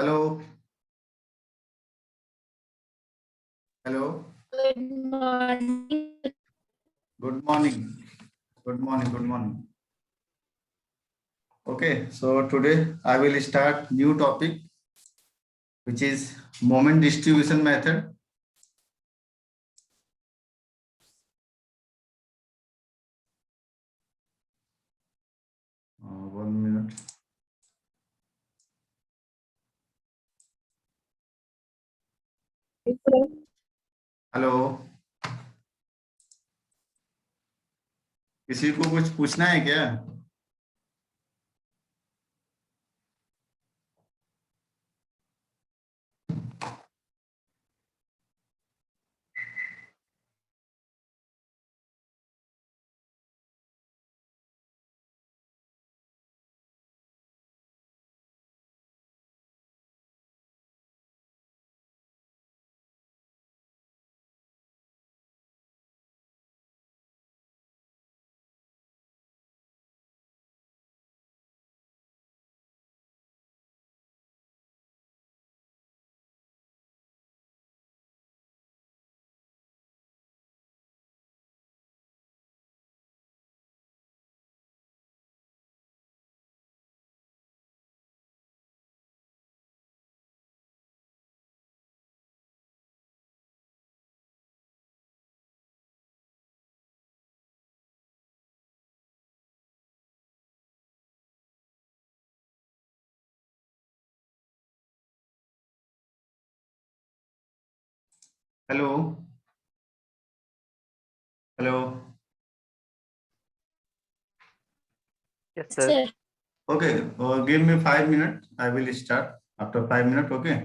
Hello. Hello. Good morning. Good morning. Good morning. Good morning. Okay, so today I will start new topic, which is moment distribution method. 1 minute. Hello. किसी को कुछ पूछना है क्या? Hello. Hello. Yes, sir. Sir, Okay, give me 5 minutes. I will start after 5 minutes. Okay.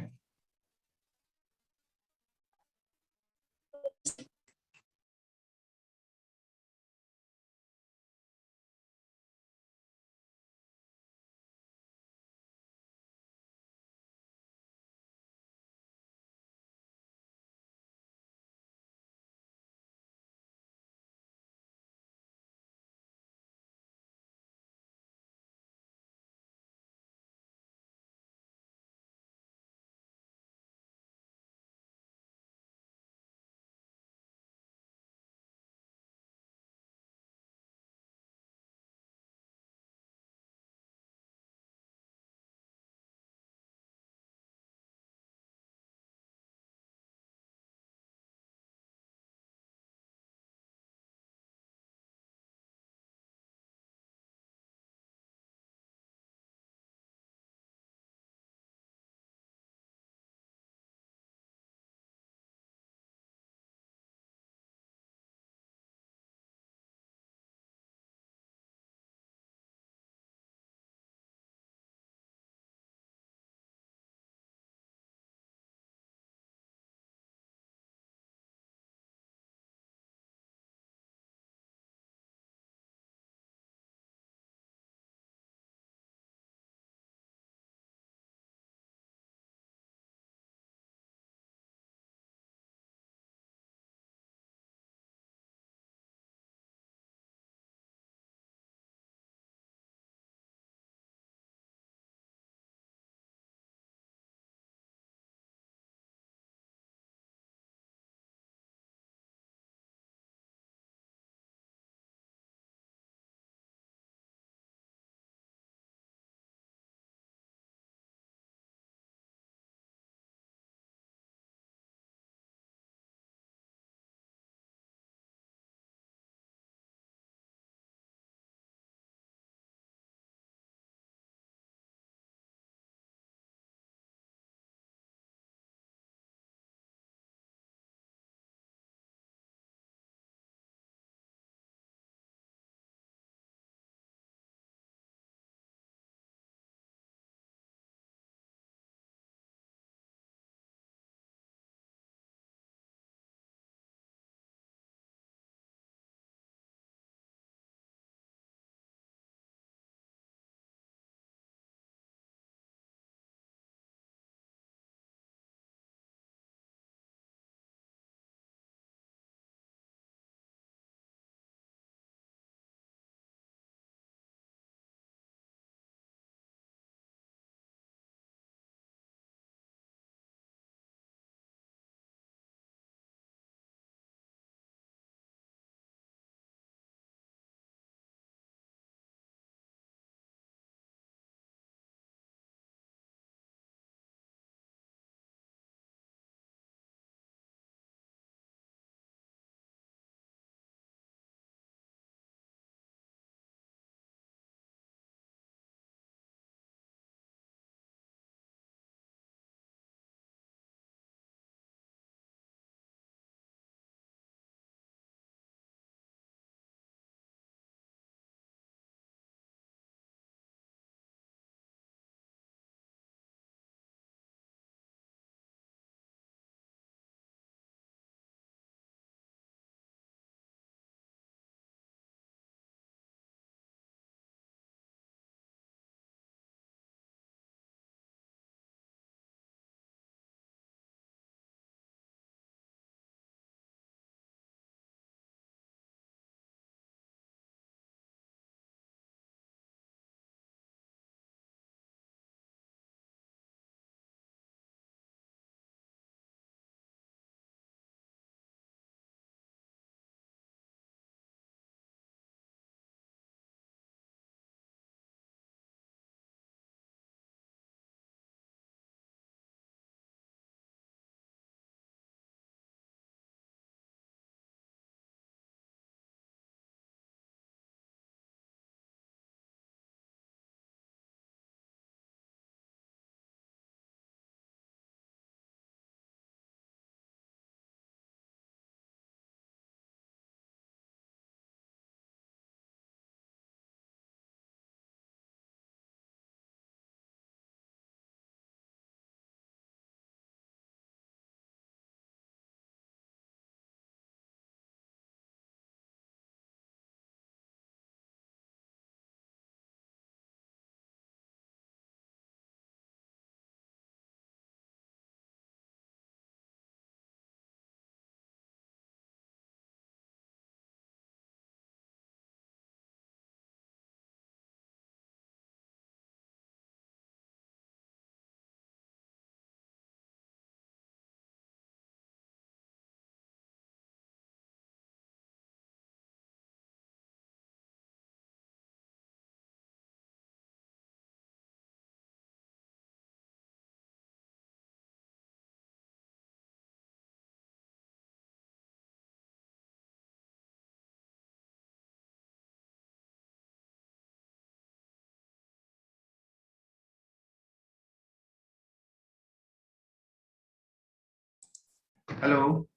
Hello.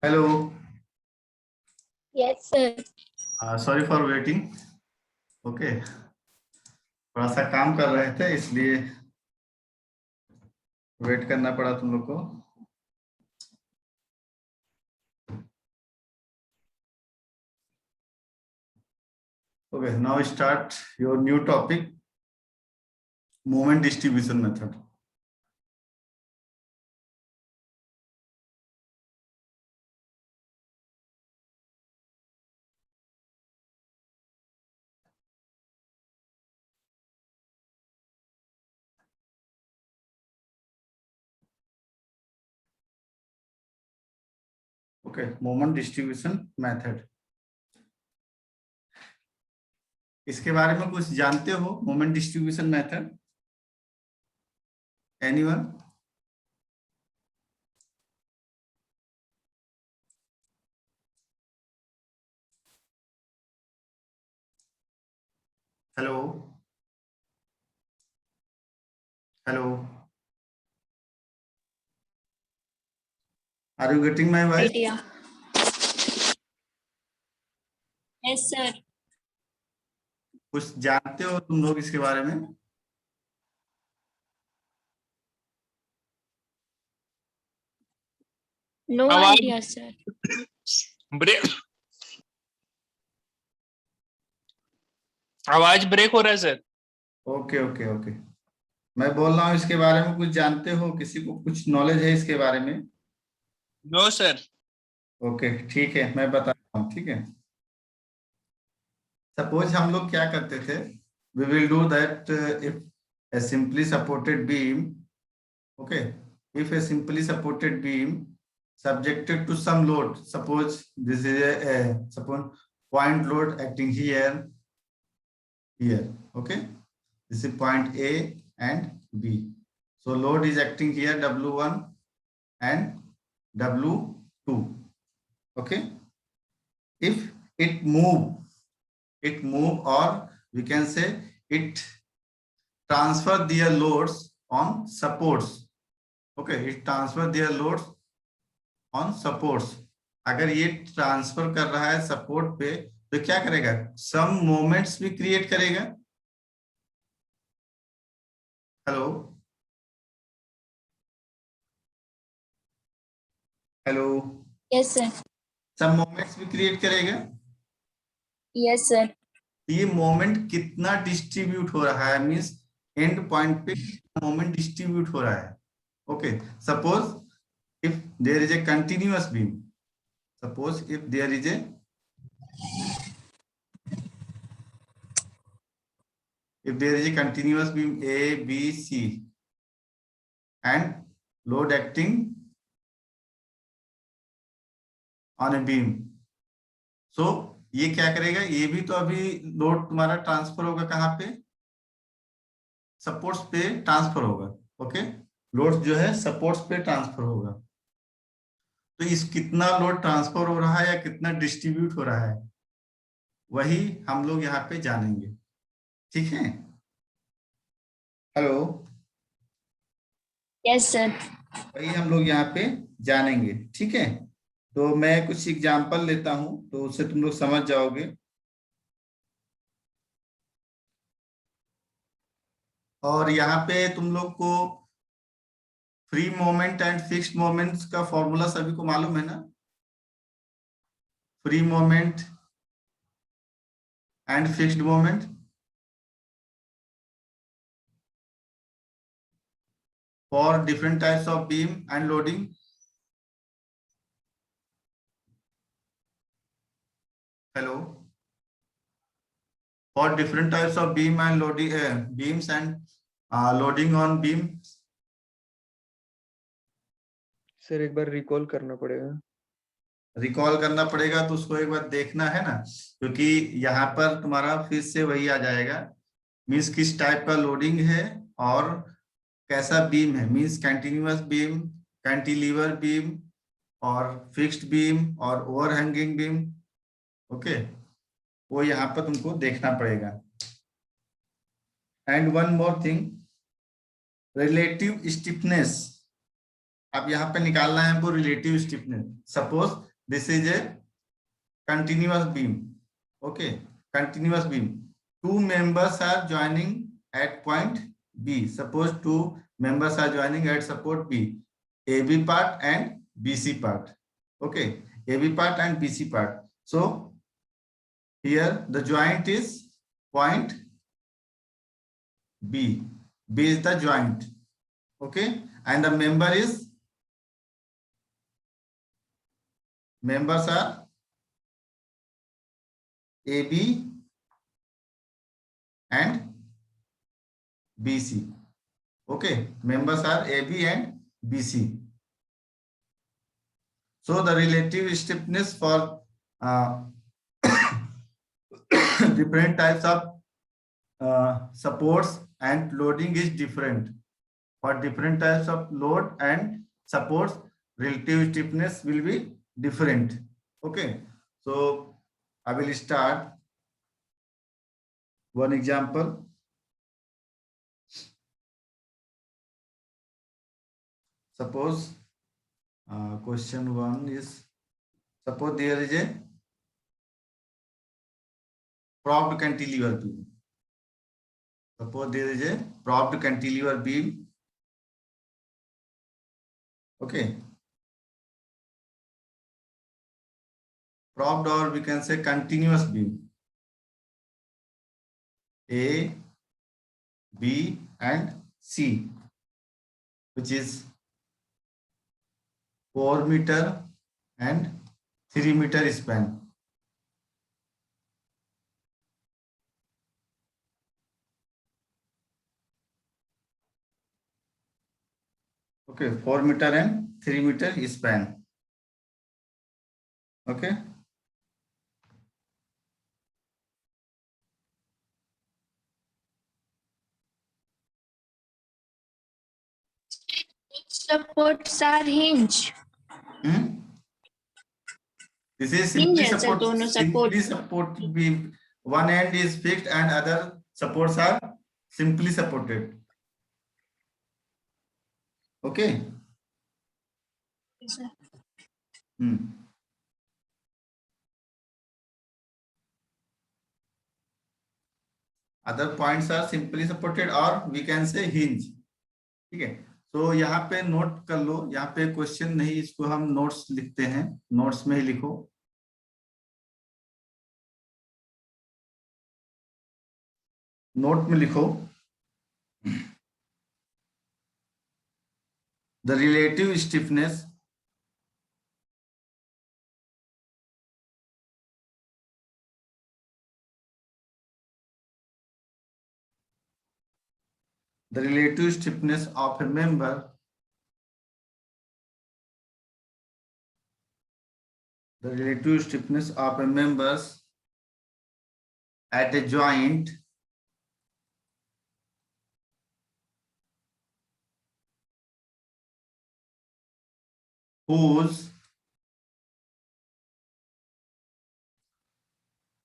Hello. Yes, sir. Sorry for waiting. Okay. थोड़ा सा काम कर रहे थे इसलिए वेट करना पड़ा तुम लोग को. Okay, now start your new topic, moment distribution method. Okay, moment distribution method. इसके बारे में कुछ जानते हो? Moment distribution method, anyone? Hello hello, are you getting my voice? Idea. Yes, sir. कुछ जानते हो तुम लोग इसके बारे में? No आवाज- idea, sir. ब्रेक आवाज ब्रेक हो रहा है सर. ओके ओके ओके, मैं बोल रहा हूँ इसके बारे में कुछ जानते हो? किसी को कुछ नॉलेज है इसके बारे में? No sir. ओके ठीक है, मैं बताता हूँ. ठीक है, सपोज हम लोग क्या करते थे, we will do that if a simply supported beam, okay, if a simply supported beam subjected to some load, suppose this is a suppose point load acting here, okay, this is point A and B, so load is acting here W1 and W2, okay. If it move or we can say it transfer their loads on supports, okay, it transfer their loads on supports. अगर ये transfer कर रहा है support पे तो क्या करेगा? Some moments भी क्रिएट करेगा. Hello hello, Yes, sir. Some moments भी क्रिएट करेगा. Yes, sir. ये मोमेंट कितना डिस्ट्रीब्यूट हो रहा है, मींस एंड पॉइंट पे मोमेंट डिस्ट्रीब्यूट हो रहा है. Okay, suppose if there is a continuous beam, suppose if there is a continuous beam A, B, C and load acting on a beam, so ये क्या करेगा? ये भी तो अभी लोड तुम्हारा ट्रांसफर होगा कहाँ पे? सपोर्ट्स पे ट्रांसफर होगा. ओके, लोड जो है सपोर्ट्स पे ट्रांसफर होगा. तो इस कितना लोड ट्रांसफर हो रहा है या कितना डिस्ट्रीब्यूट हो रहा है, वही हम लोग यहाँ पे जानेंगे. ठीक है, हेलो, Yes, sir. वही हम लोग यहाँ पे जानेंगे. ठीक है, तो मैं कुछ एग्जांपल लेता हूं तो उससे तुम लोग समझ जाओगे. और यहाँ पे तुम लोग को free moment and fixed moments का फॉर्मूला सभी को मालूम है ना? Free moment and fixed moment. For different types of beam and loading. Hello. For different types of beam and loading, beams and loading on beam. Sir एक बार recall करना पड़ेगा. Recall करना पड़ेगा तो उसको एक बार देखना है ना, क्योंकि यहाँ पर तुम्हारा फिर से वही आ जाएगा, मीन्स किस टाइप का लोडिंग है और कैसा बीम है, means continuous beam, cantilever beam और फिक्स्ड बीम और ओवरहैंगिंग बीम. ओके, वो यहाँ पर तुमको देखना पड़ेगा. And one more thing, relative stiffness अब यहाँ पे निकालना है हमको relative stiffness. Suppose this is a continuous beam. Okay, continuous beam. Two members are joining at point B. Suppose two members are joining at support B, AB part and BC part. Okay, AB part and BC part. So here the joint is point B. B is the joint. Okay, and the members are AB and BC. Okay, members are AB and BC. So the relative stiffness for different types of supports and loading is different. For different types of load and supports, relative stiffness will be different. Okay, so I will start one example. Suppose question 1 is, suppose there is a propped cantilever beam. Suppose there is a propped cantilever beam. Okay, propped, or we can say continuous beam, A, B and C, which is 4 meter and 3 meter span. Okay, 4 meter and 3 meter span. Okay, Supports are hinge. This is Hinge simply है sir, support. दोनों support. Simply support beam. One end is fixed and other supports are simply supported. Okay. Yes, sir. Other points are simply supported, or we can say hinge. ठीक है, तो यहाँ पे note कर लो. यहाँ पे क्वेश्चन नहीं, इसको हम नोट्स लिखते हैं. नोट्स में ही लिखो. नोट में लिखो, the relative stiffness of a member at a joint whose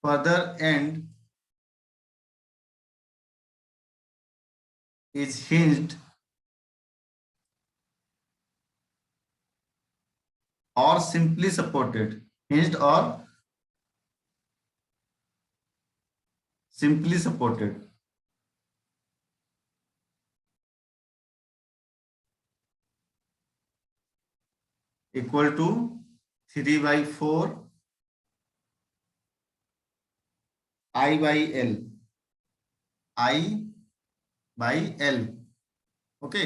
further end is hinged or simply supported. Hinged or simply supported. Equal to 3/4 I/L. I/L. Okay,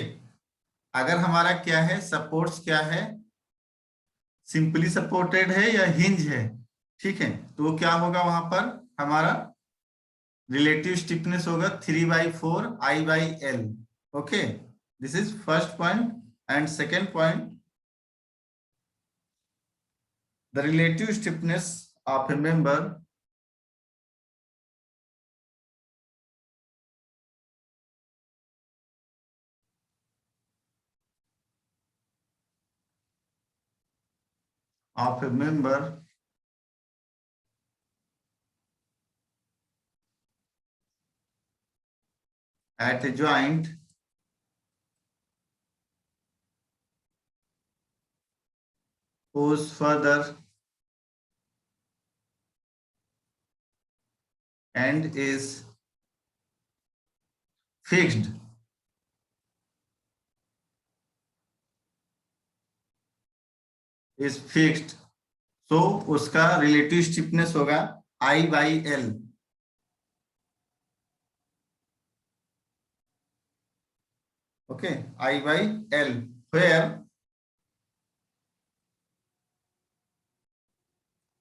अगर हमारा क्या है, सपोर्ट्स क्या है, सिंपली सपोर्टेड है या हिंज है. ठीक है, तो क्या होगा वहां पर हमारा रिलेटिव स्टिफनेस होगा 3/4 I/L. Okay, this is first point. And second point, the relative stiffness of a member at a joint goes further and is fixed, so उसका रिलेटिव स्टिफनेस होगा I/L. Okay, I/L,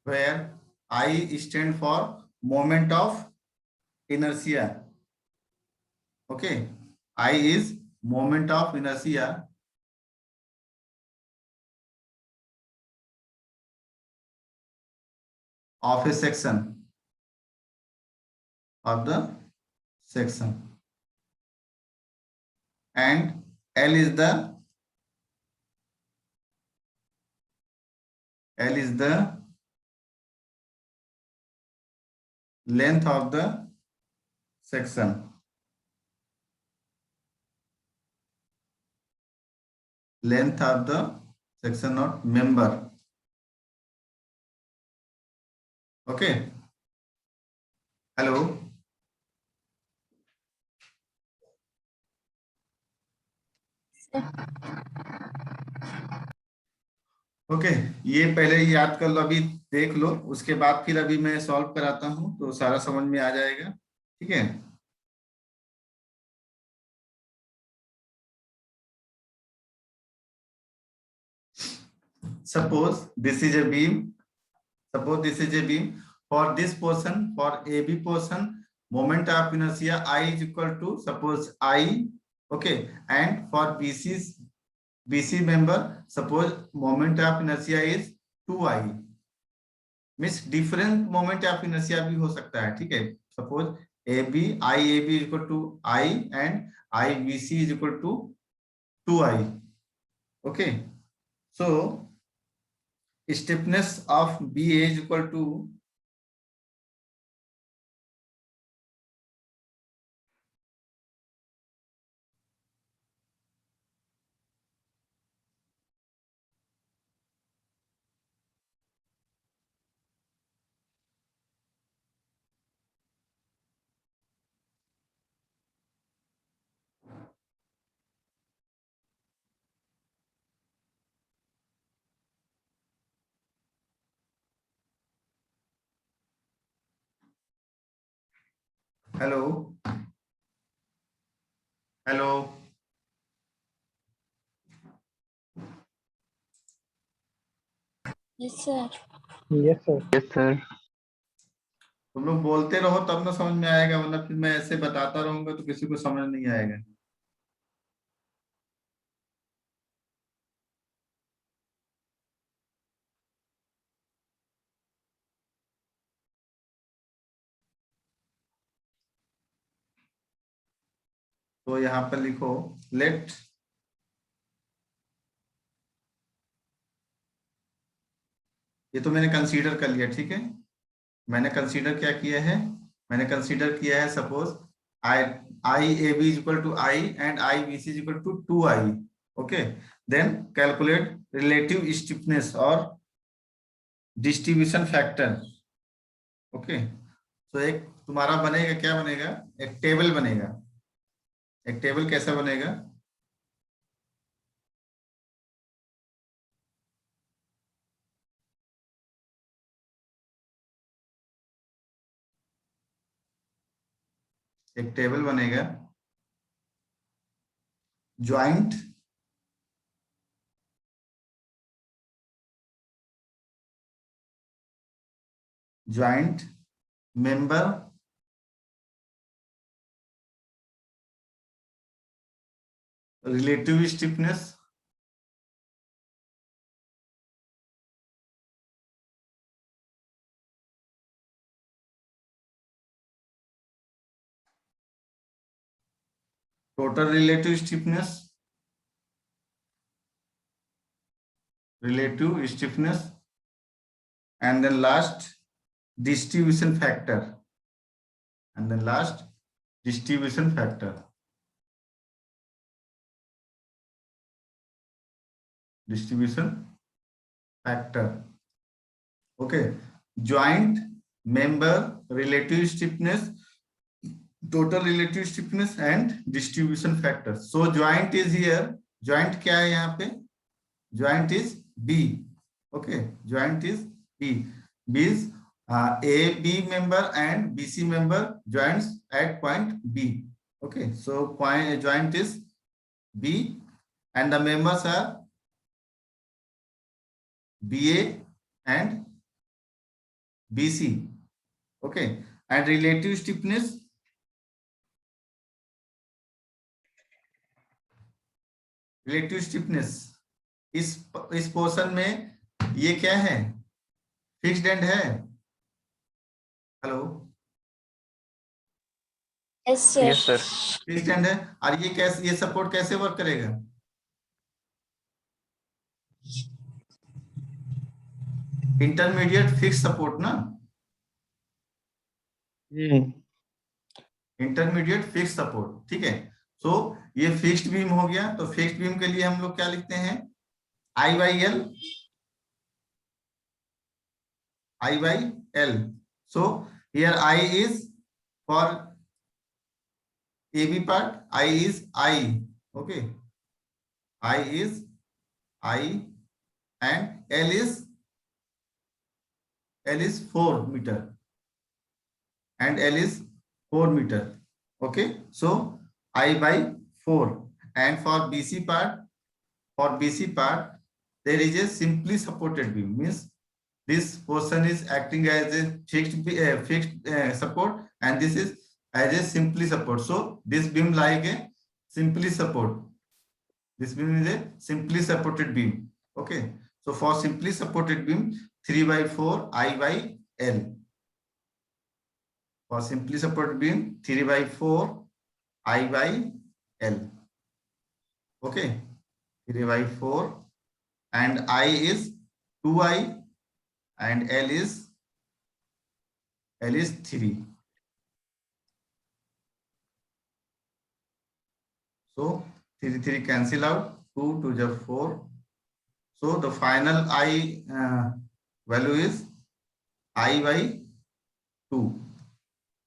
where I stand for moment of inertia. Okay, I is moment of inertia of a section, of the section, and L is the length of the section. Length of the section, not member. Okay. Hello. Okay, ये पहले ही याद कर लो, अभी देख लो, उसके बाद फिर अभी मैं सॉल्व कराता हूँ तो सारा समझ में आ जाएगा. ठीक है. Suppose this is a beam. For this portion, for AB portion, moment of inertia I is equal to, suppose I. Okay, and for BC member, suppose moment of inertia is 2I. Means different moment of inertia भी हो सकता है. ठीक है. Suppose IAB is equal to I and IBC is equal to 2I. Okay. So stiffness of BA is equal to hello. Yes, sir. Yes, sir. तुम लोग बोलते रहो तब ना समझ में आएगा, वरना फिर मैं ऐसे बताता रहूंगा तो किसी को समझ नहीं आएगा. तो यहाँ पर लिखो लेट ये तो मैंने कंसीडर कर लिया. ठीक है, मैंने कंसीडर क्या किया है, मैंने कंसीडर किया है suppose I A B is equal to I and I B C is equal to 2I. Okay, then calculate relative stiffness और डिस्ट्रीब्यूशन फैक्टर. ओके, तो एक तुम्हारा बनेगा, क्या बनेगा, एक टेबल बनेगा. एक टेबल कैसा बनेगा, एक टेबल बनेगा. Joint member relative stiffness total relative stiffness and then last distribution factor, distribution factor. Okay, joint member relative stiffness, total relative stiffness and distribution factor. So joint is here. Joint क्या है यहाँ पे? Joint is B. Okay, joint is B. B is A B member and BC member joints at point B. Okay, so point joint is B and the members are BA and BC. Okay, and relative stiffness इस portion में ये क्या है? Fixed and है. Hello, Yes, sir. Yes, sir. Fixed and है. और ये कैसे, ये सपोर्ट कैसे वर्क करेगा? इंटरमीडिएट फिक्स सपोर्ट ना, इंटरमीडिएट फिक्स सपोर्ट. ठीक है, सो ये फिक्स्ड बीम हो गया. तो फिक्स्ड बीम के लिए हम लोग क्या लिखते हैं? I by L. So here I is for AB part, I is I. Okay, I is I and L is 4 meter and L is 4 meter. Okay, so I by 4. And for BC part, there is a simply supported beam, means this portion is acting as a fixed support and this is as a simply support. So this beam like a simply support. This beam is a simply supported beam. Okay, so for simply supported beam 3 by 4 I by L. For simply supported beam 3 by 4 I by L. Okay, 3 by 4 and I is 2I and L is 3. So 3 cancel out, 2 to the 4. So the final I value is I by 2.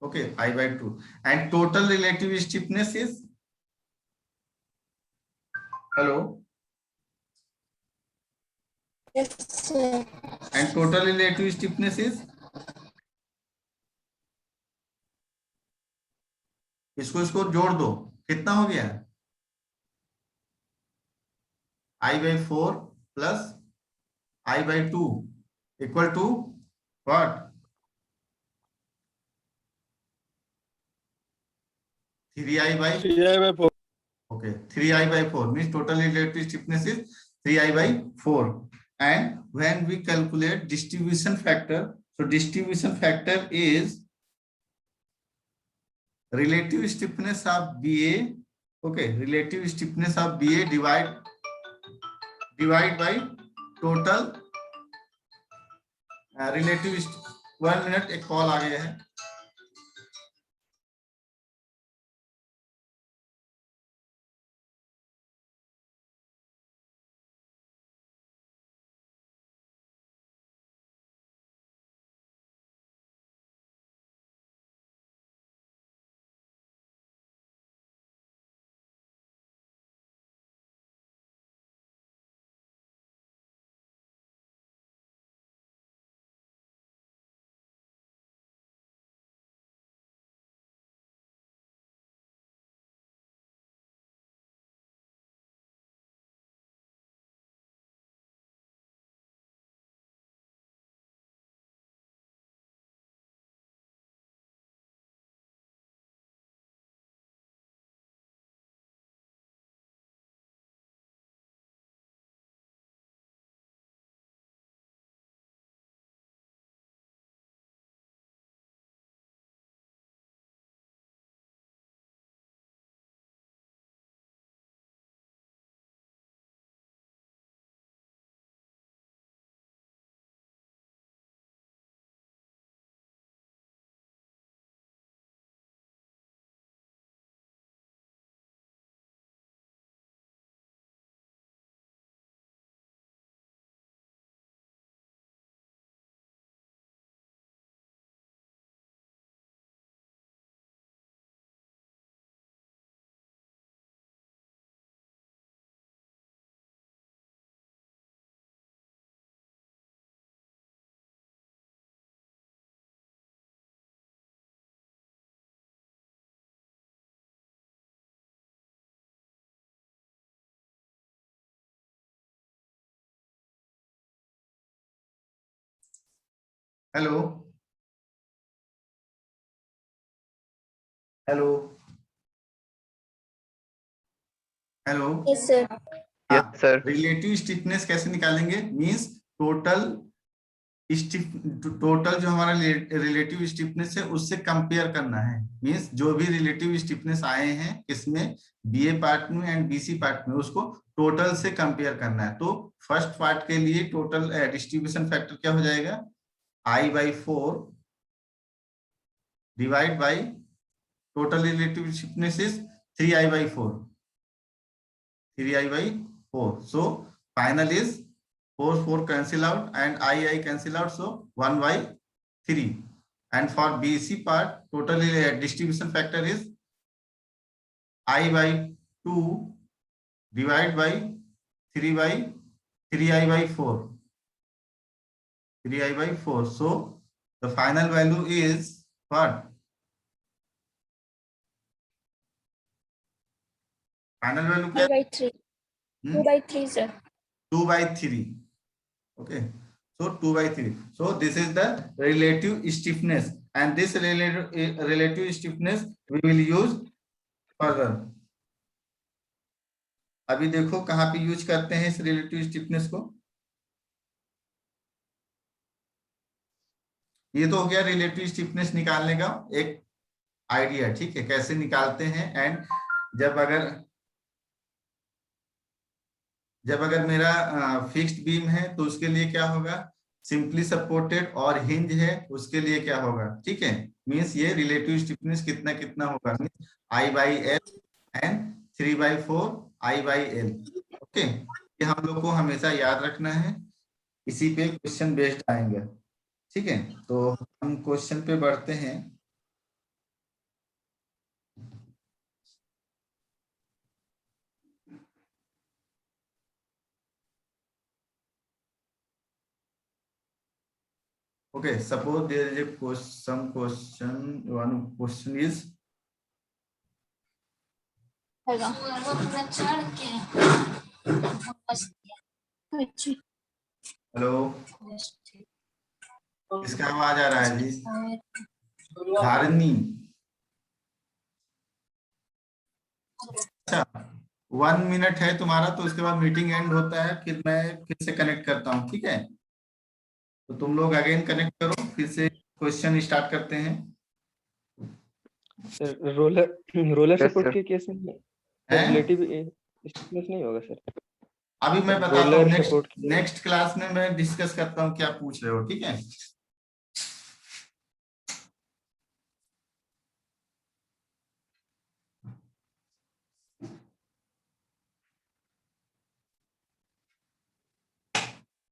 Okay, I by 2. And total relative stiffness is, hello, Yes, sir. and total relative stiffness is, इसको जोड़ दो, कितना हो गया? I by 4 plus I by 2 equal to what? 3I by 4. Okay, 3I by 4 means total relative stiffness is 3I by 4. And when we calculate distribution factor, so distribution factor is relative stiffness of BA. Okay, relative stiffness of BA divide by total relative. 1 minute, एक call आ गया है. Hello hello hello. Yes, sir. Yes sir. Relative stiffness कैसे निकालेंगे? Means total जो हमारा relative stiffness है उससे compare करना है। मींस जो भी रिलेटिव स्टिफनेस आए हैं किसमें, बीए पार्ट में एंड बीसी पार्ट में, उसको टोटल से कंपेयर करना है। तो फर्स्ट पार्ट के लिए टोटल डिस्ट्रीब्यूशन फैक्टर क्या हो जाएगा, I/4 divide by total relative stiffness is 3I/4, 3I/4. So final is 4 cancel out and I cancel out, so 1/3. And for BC part, total distribution factor is I/2 divided by 3I/4, 3I/4. So the final value is what? Final value 2/3. 2/3, sir. 2/3. Okay, so 2/3. So this is the relative stiffness, and this relative stiffness we will use further. अभी देखो कहाँ पे use करते हैं इस relative stiffness को। ये तो हो गया रिलेटिव स्टिफनेस निकालने का एक आइडिया, ठीक है, कैसे निकालते हैं। एंड जब अगर मेरा फिक्स्ड बीम है तो उसके लिए क्या होगा, सिंपली सपोर्टेड, और हिंज है उसके लिए क्या होगा, ठीक है। मींस ये रिलेटिव स्टिफनेस कितना कितना होगा, I/L एंड 3/4 I/L। ओके, ये हम लोग को हमेशा याद रखना है, इसी पे क्वेश्चन बेस्ड आएंगे, ठीक है। तो हम क्वेश्चन पे बढ़ते हैं। Okay, suppose there is some question. One question is, Hello. Hello, इसका आवाज आ रहा है जी, धारनी। अच्छा, 1 मिनट है तुम्हारा, तो उसके बाद मीटिंग एंड होता है, फिर मैं फिर से कनेक्ट करता हूँ, ठीक है। तो तुम लोग अगेन कनेक्ट करो, फिर से क्वेश्चन स्टार्ट करते हैं। सर रोलर सपोर्ट के केस में रिलेटिव स्टिफनेस नहीं होगा सर? अभी मैं बताता हूँ, रोलर सपोर्ट नेक्स्ट क्लास में मैं डिस्कस करता हूँ क्या पूछ रहे हो, ठीक है।